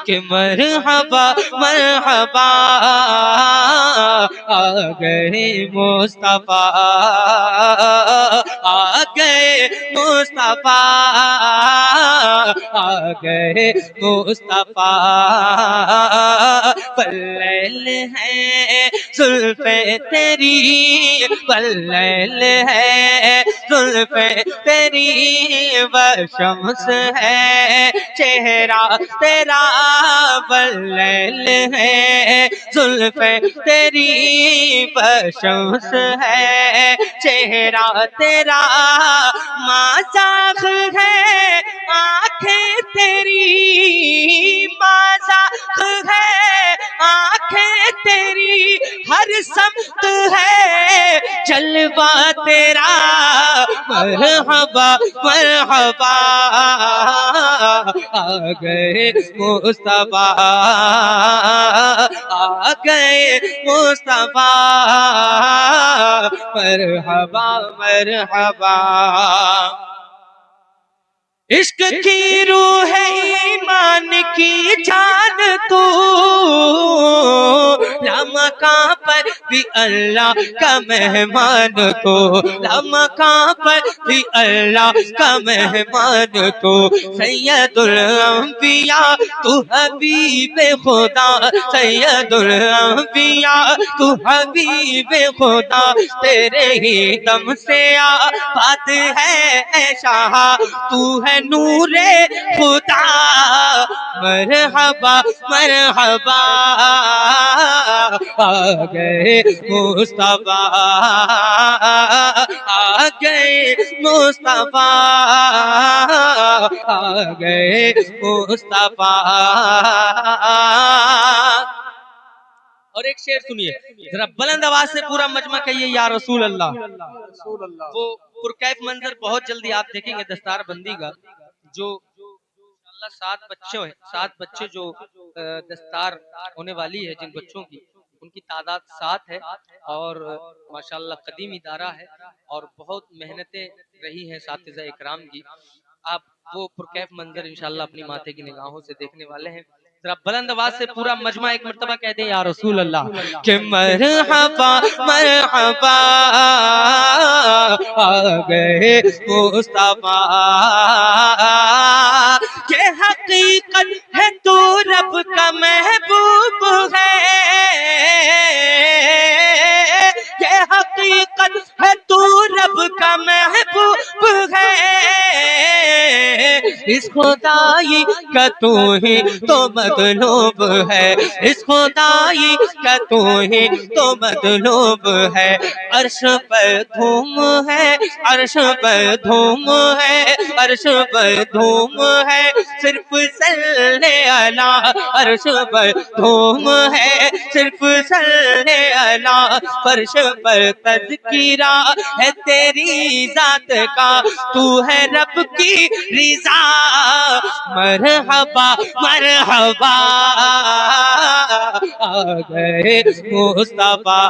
کہ مرحبا مرحبا آ گئے مصطفیٰ، آ گئے مصطفیٰ، آ گئے مصطفیٰ، واللیل ہے زلفیں تیری، واللیل ہے زلفیں تیری، والشمس ہے چہرہ تیرا، واللیل ہے زلفیں تیری، والشمس ہے چہرہ تیرا، مذاق ہے آنکھیں تیری، مذاق ہے آنکھیں تیری، ہر سمت ہے جلوہ تیرا، مرحبا مرحبا آ گئے مصطفیٰ، آ گئے مصطفیٰ، مرحبا مرحبا۔ عشق کی روح ہے ایمان کی جان تو، لامکاں پر بھی اللہ کا مہمان تو، لامکاں پر بھی اللہ کا مہمان تو، سید الانبیاء تو حبیب خدا، سید الانبیاء تو حبیب خدا، تیرے ہی دم سے آباد ہے اے شاہ، تو ہے نور خدا، مرحبا مرحبا آ گئے مصطفیٰ، آ گئے مصطفیٰ، آ گئے مصطفیٰ۔ اور ایک شعر سنیے ذرا بلند آواز سے، پورا مجمع کہیے یا رسول اللہ۔ وہ پرکیف منظر بہت جلدی آپ دیکھیں گے دستار بندی کا، جو انشاءاللہ 7 بچے جو دستار ہونے والی ہے، جن بچوں کی ان کی تعداد 7 ہے، اور ماشاءاللہ قدیم ادارہ ہے، اور بہت محنتیں رہی ہیں اساتذہ اکرام کی۔ آپ وہ پرکیف منظر انشاءاللہ اپنی ماتھے کی نگاہوں سے دیکھنے والے ہیں۔ ذرا بلند آواز سے پورا مجمع ایک مرتبہ کہہ دیں یا رسول اللہ، کہ مرحبا مرحبا آ گئے مصطفیٰ، کہ حقیقت ہے تو رب کا محبوب ہے، کہ حقیقت ہے تو رب کا محبوب ہے، اس خدائی کا تو ہی تو مطلوب ہے، اس خدائی کا تو ہی تو مطلوب ہے، عرش پر دھوم ہے، عرش پر دھوم ہے، عرش پر دھوم ہے، صرف صلی اللہ، عرش پر دھوم ہے، صرف صلی اللہ، فرش پر تذکرہ ہے تیری ذات کا، تو ہے رب کی رضا، مرحبا مرحبا آ گئے مصطفیٰ۔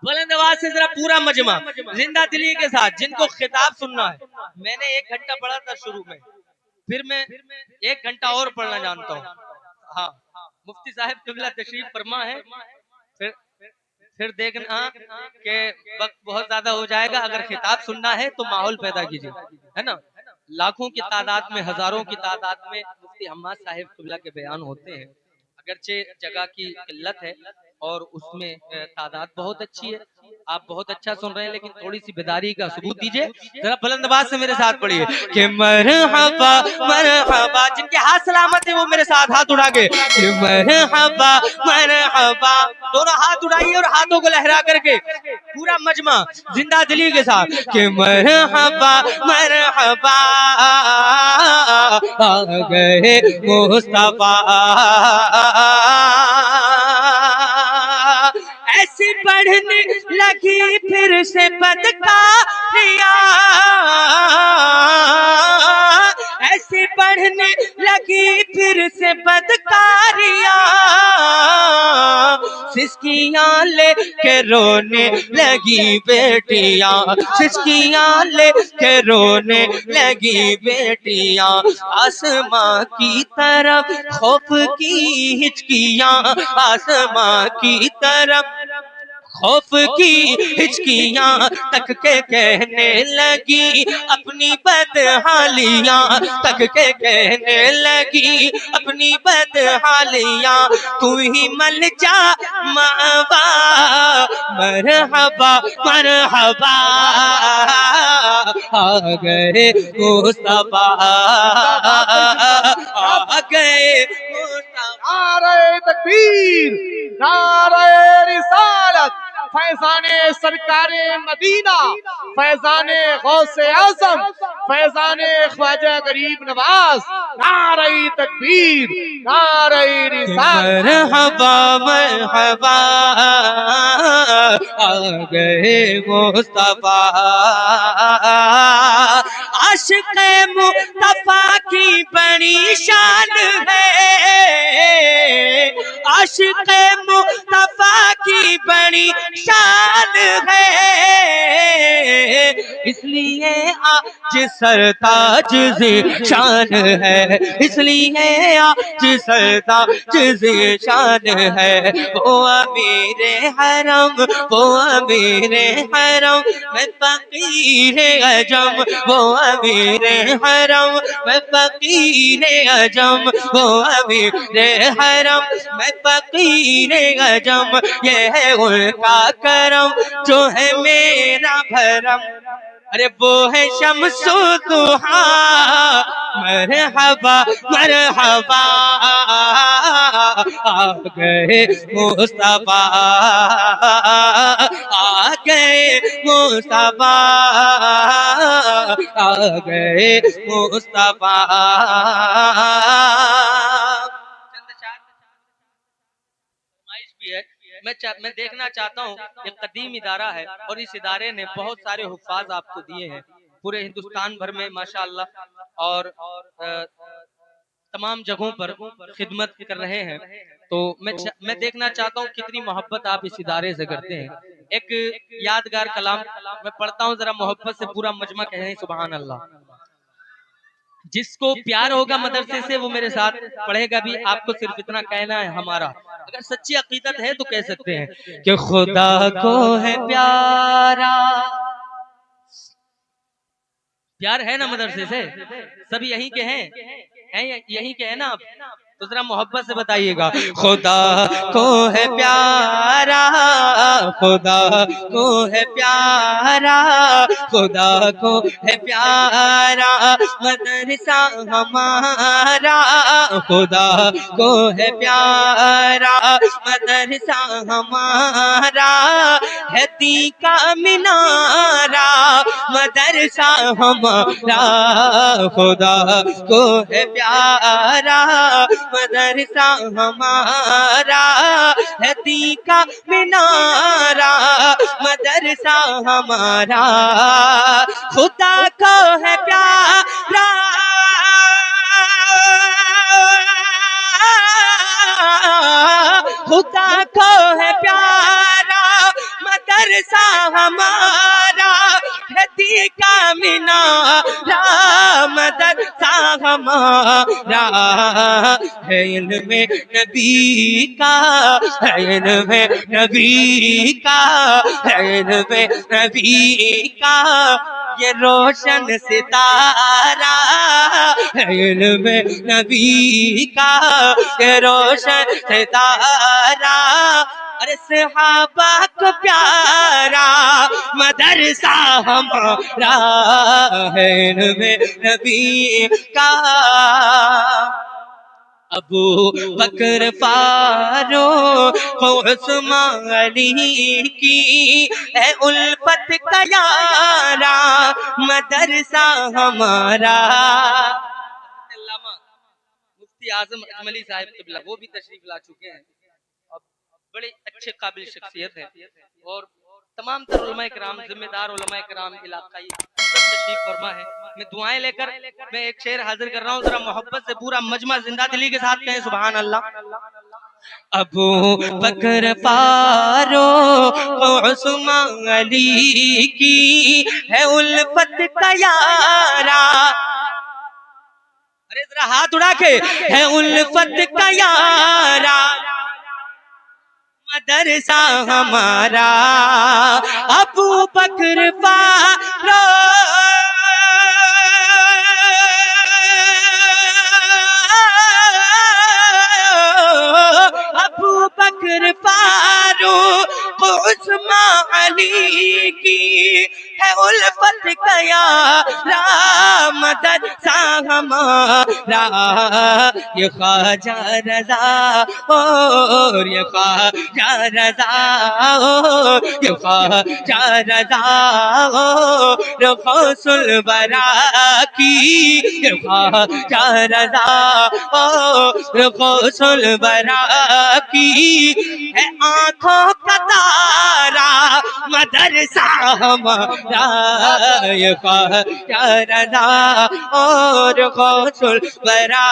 بلند آواز سے ذرا پورا مجمع زندہ دلی کے ساتھ، جن کو خطاب سننا ہے۔ میں نے 1 گھنٹہ پڑھا تھا شروع میں، پھر میں 1 گھنٹہ اور پڑھنا جانتا ہوں۔ ہاں، مفتی صاحب قبلہ تشریف فرما ہے، پھر دیکھنا کہ وقت بہت زیادہ ہو جائے گا۔ اگر خطاب سننا ہے تو ماحول پیدا کیجیے، ہے نا۔ لاکھوں کی تعداد میں، ہزاروں کی تعداد میں مفتی حماد صاحب قبلہ کے بیان ہوتے ہیں، اگرچہ جگہ کی قلت ہے اور اس میں تعداد بہت اچھی ہے، آپ بہت اچھا سن رہے ہیں، لیکن تھوڑی سی بیداری کا ثبوت دیجئے۔ ذرا بلند آواز سے میرے ساتھ پڑھیے کہ مرحبا مرحبا، جن کے ہاتھ سلامت ہیں وہ میرے ساتھ ہاتھ اٹھا کے کہ مرحبا مرحبا، دونوں ہاتھ اٹھائیے اور ہاتھوں کو لہرا کر کے پورا مجمع زندہ دلی کے ساتھ کہ مرحبا مرحبا آ گئے مصطفیٰ، ایسی بڑھنے لگی پھر سے بدکاریاں، ایسی بڑھنے لگی پھر سے بدکاریاں، سسکیاں لے کے رونے لگی بیٹیاں، سسکیاں لے کے رونے لگی بیٹیاں، آسماں کی طرف خوف کی ہچکیاں، آسماں کی طرف خوف کی ہچکیاں، تک کے کہنے لگی اپنی بدحالیاں، تک کے کہنے لگی اپنی بدحالیاں، تو ہی مل جا ماوا، مرحبا مرحبا، آ گئے مصطفیٰ، آ گئے مصطفیٰ۔ نعرہ تکبیر، نعرہ رسالت، فیضان سرکار مدینہ، فیضان غوث اعظم، فیضان خواجہ غریب نواز، نعرہ تکبیر، نعرہ رسالت۔ مرحبا مرحبا، آ گئے مصطفیٰ، عاشق مصطفیٰ کی بڑی شان ہے، عاشق مصطفیٰ کی بڑی شان ہے، اس لیے آج سرتاج ذیشان ہے، اس لیے آج سرتاج ذیشان ہے، وہ امیر حرم، وہ امیر حرم، میں فقیر عجم، وہ امیر حرم، میں فقیر عجم، وہ امیر حرم، میں فقیر عجم، یہ ہے ان کا کرم جو ہے میرا بھرم، ارے وہ ہے شمس الضحیٰ، مرحبا مرحبا، آ گئے مصطفیٰ، آ گئے مصطفیٰ، آ گئے مصطفیٰ۔ میں دیکھنا چاہتا ہوں، ایک قدیم ادارہ ہے اور اس ادارے نے بہت سارے حفاظ آپ کو دیے ہیں پورے ہندوستان بھر میں ماشاءاللہ، اور تمام جگہوں پر خدمت کر رہے ہیں، تو میں دیکھنا چاہتا ہوں کتنی محبت آپ اس ادارے سے کرتے ہیں۔ ایک یادگار کلام میں پڑھتا ہوں، ذرا محبت سے پورا مجمع کہیں سبحان اللہ۔ جس کو پیار ہوگا مدرسے سے وہ میرے ساتھ پڑھے گا بھی، آپ کو صرف اتنا کہنا ہے ہمارا، اگر سچی عقیدت ہے تو کہہ سکتے ہیں کہ خدا کو ہے پیارا، پیار ہے نا مدرسے سے، سب یہیں کے ہیں یہیں کے ہیں نا آپ، تو ذرا محبت سے بتائیے گا، خدا کو ہے پیارا، خدا کو ہے پیارا، خدا کو ہے پیارا مدرسہ ہمارا، خدا کو ہے پیارا مدرسہ ہمارا، ہے تی کا مینارہ مدرسہ ہمارا، خدا کو ہے پیارا مدرسہ ہمارا، ہے تی کا مینارہ مدرسہ ہمارا، خدا کو ہے پیارا، خدا کو ہے پیارا مدرسہ ہمارا، ہے تی کا مینارہ مدرسہ ہمارا، ہے علم نبی کا، ہے علم نبی کا، ہے علم نبی کا یہ روشن ستارہ، ہے علم نبی کا یہ روشن ستارہ، ارے صحابہ کو پیارا مدرسہ ہمارا، ہے علم نبی کا، ابو بکر فاروق عثمان علی کی ہے الفت کا یارا مدرسہ ہمارا۔ علامہ مفتی اعظم اجملی صاحب قبلہ وہ بھی تشریف لا چکے ہیں، بڑے اچھے قابل شخصیت ہے، اور تمام تر علماء کرام، ذمہ دار علماء کرام علاقائی سب تشریف فرما ہے۔ میں دعائیں لے کر میں ایک شعر حاضر کر رہا ہوں، ذرا محبت سے پورا مجمع زندہ دلی کے ساتھ کہیں سبحان اللہ۔ ابو بکر فاروق عثمان علی کی ہے الفت کا یارا. ارے ذرا ہاتھ اڑا کے ہے الفت کا یارا مدرسہ ہمارا ابو بکر فاروق ابو بکر فاروق عثمان علی کی ہے الفت کا یارا مدرسہ ہمارا. یہ خواجہ رضا اور یہ خواجہ رضا اور یہ خواجہ رضا اور غوث الورا کی یہ خواجہ رضا اور غوث الورا کی ہے آنکھوں کا تارا مدرسہ ہمارا. یہ خواجہ رضا اور غوث الورا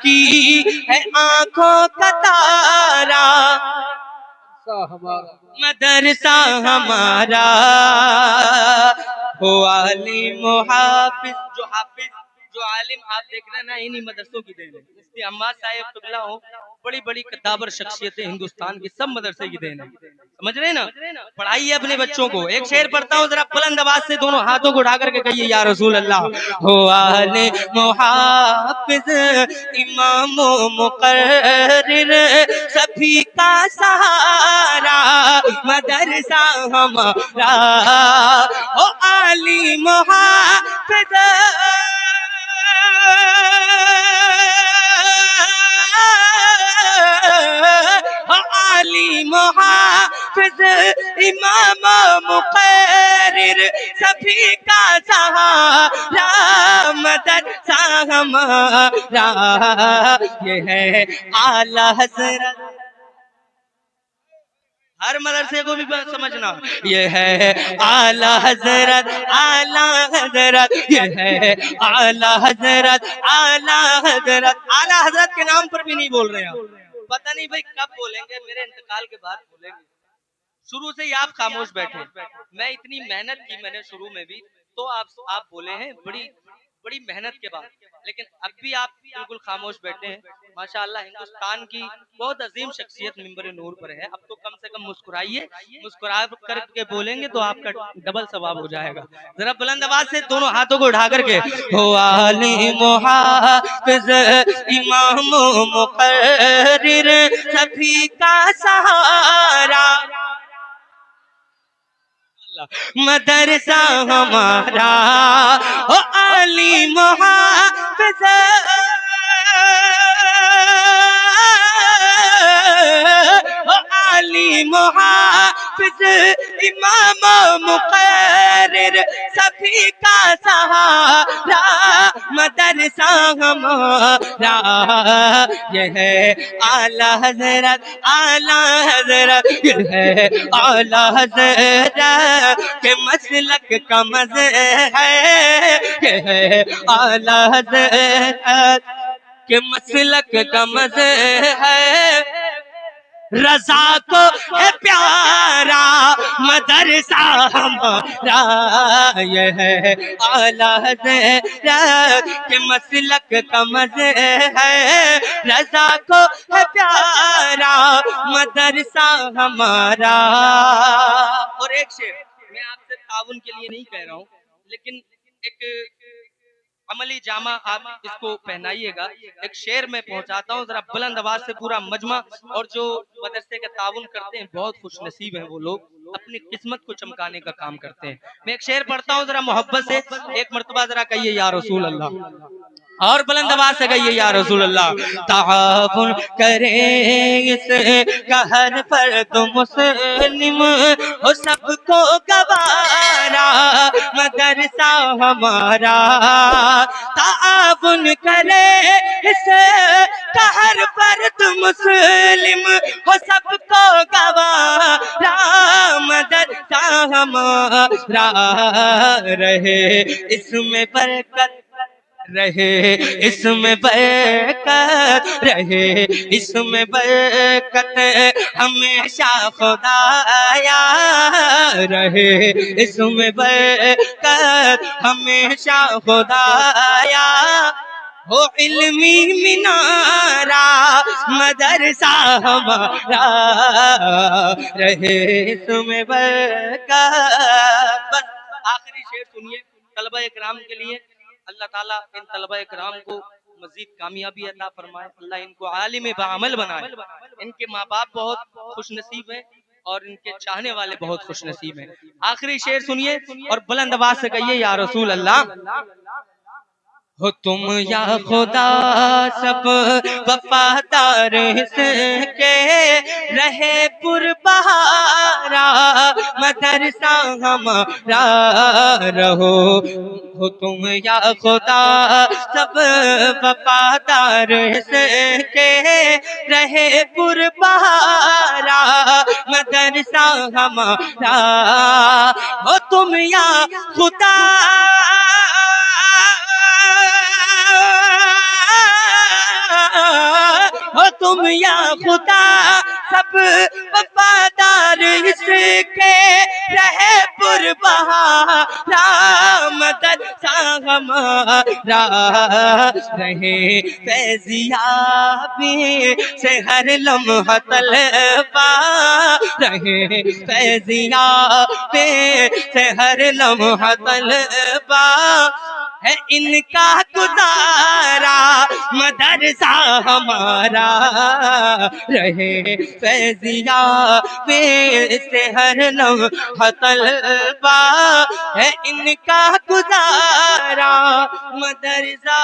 کی ہے آنکھوں کا تارا مدرسہ ہمارا. ہو عالم و حافظ جو عالم آپ دیکھ رہے ہیں نا انہی مدرسوں کی دین ہے. مفتی عماد صاحب قبلہ ہوں بڑی بڑی کتابر شخصیتیں ہندوستان کی سب مدرسے کی دین ہے. سمجھ رہے نا. پڑھائیے اپنے بچوں کو. ایک شعر پڑھتا ہوں ذرا بلند آواز سے دونوں ہاتھوں کو اٹھا کر کے کہیے یا رسول اللہ. ہو عالم و حافظ امام و مقرر سبھی کا سہارا مدرسہ ہمارا. ہو عالم و حافظ عالم و حافظ امام و مقرر سبھی کا سہارا مدرسہ ہمارا. یہ ہے اعلی حضرت. ہر مدرسے کو بھی سمجھنا. یہ ہے اعلی حضرت اعلی حضرت. یہ ہے اعلی حضرت اعلی حضرت. اعلی حضرت کے نام پر بھی نہیں بول رہے ہیں. پتہ نہیں بھائی کب بولیں گے. میرے انتقال کے بعد بولیں گے. شروع سے ہی آپ خاموش بیٹھے. میں اتنی محنت کی میں نے شروع میں بھی تو آپ بولے ہیں بڑی محنت کے بعد. لیکن اب بھی آپ بالکل خاموش بیٹھے ہیں. ماشاءاللہ ہندوستان کی بہت عظیم شخصیت منبر نور پر ہے. اب تو کم سے کم مسکرائیے. مسکرا کر کے بولیں گے تو آپ کا ڈبل ثواب ہو جائے گا. ذرا بلند آواز سے دونوں ہاتھوں کو اٹھا کر کے ہو عالم و حافظ امام و مقرر سبھی کا سہارا مدرسہ ہمارا. او عالم و حافظ او عالم و حافظ امام و مقرر سبھی کا سہارا مدرسہ ہمارا. یہ ہے اعلی حضرت اعلی حضرت. یہ ہے اعلی حضرت کہ مسلک کا مزہ ہے. یہ ہے اعلی حضرت کہ مسلک کا مزہ ہے. رضا کو ہے پیارا مدرسہ ہمارا. یہ ہے اعلی حضرت کہ مسلک کا مزہ ہے. رضا کو ہے پیارا مدرسہ ہمارا. اور ایک شعر میں آپ سے تعاون کے لیے نہیں کہہ رہا ہوں لیکن ایک عملی جامع آپ اس کو پہنائیے گا. ایک شعر میں پہنچاتا ہوں ذرا بلند آواز سے. پورا مجمع اور جو مدرسے کے تعاون کرتے ہیں بہت خوش نصیب ہیں وہ لوگ. اپنی قسمت کو چمکانے کا کام کرتے ہیں. میں ایک شعر پڑھتا ہوں ذرا محبت سے. ایک مرتبہ ذرا کہیے یا رسول اللہ. اور بلند آواز سے کہیے یا رسول اللہ. تعاون کرے اس قہر پر تو مسلم ہو سب کو گوارا مدرسہ ہمارا. تعاون کرے اس قہر پر تو مسلم ہو سب کو گوارا مدرسہ ہمارا. رہے اس میں برکت رہے اس میں برکت، رہے اس میں برکت ہمیشہ خدایا، رہے اس میں برکت ہمیشہ خدایا، ہو علمی مینارہ مدرسہ ہمارا، رہے اس میں برکت۔ بس آخری شعر سنیے طلبہ اکرام کے لیے، اللہ تعالیٰ ان طلبہ اکرام کو مزید کامیابی عطا فرمائے، اللہ ان کو عالم بعمل بنائے، ان کے ماں باپ بہت خوش نصیب ہیں اور ان کے چاہنے والے بہت خوش نصیب ہیں۔ آخری شعر سنیے اور بلند آواز سے کہیے یا رسول اللہ۔ ہو تم یا خدا سب وفادار اس کے، رہے پر بہارا مدرسہ ہمارا، رہو ہو تم یا خدا سب وفادار اس کے، رہے پر بہارا مدرسہ ہمارا، ہو تم یا خدا ہو تم یا خدا سب وفادار اس کے، رہے پر بہارا مدرسہ ہمارا، رہے فیضیابی سے ہر لمحہ طلبا، رہے فیضیابی سے ہر لمحہ طلبا، ہے ان کا گزارا مدرسہ ہمارا، رہے فیضیابی سے ہر لمحہ طلبا، ہے ان کا گزارا مدرسہ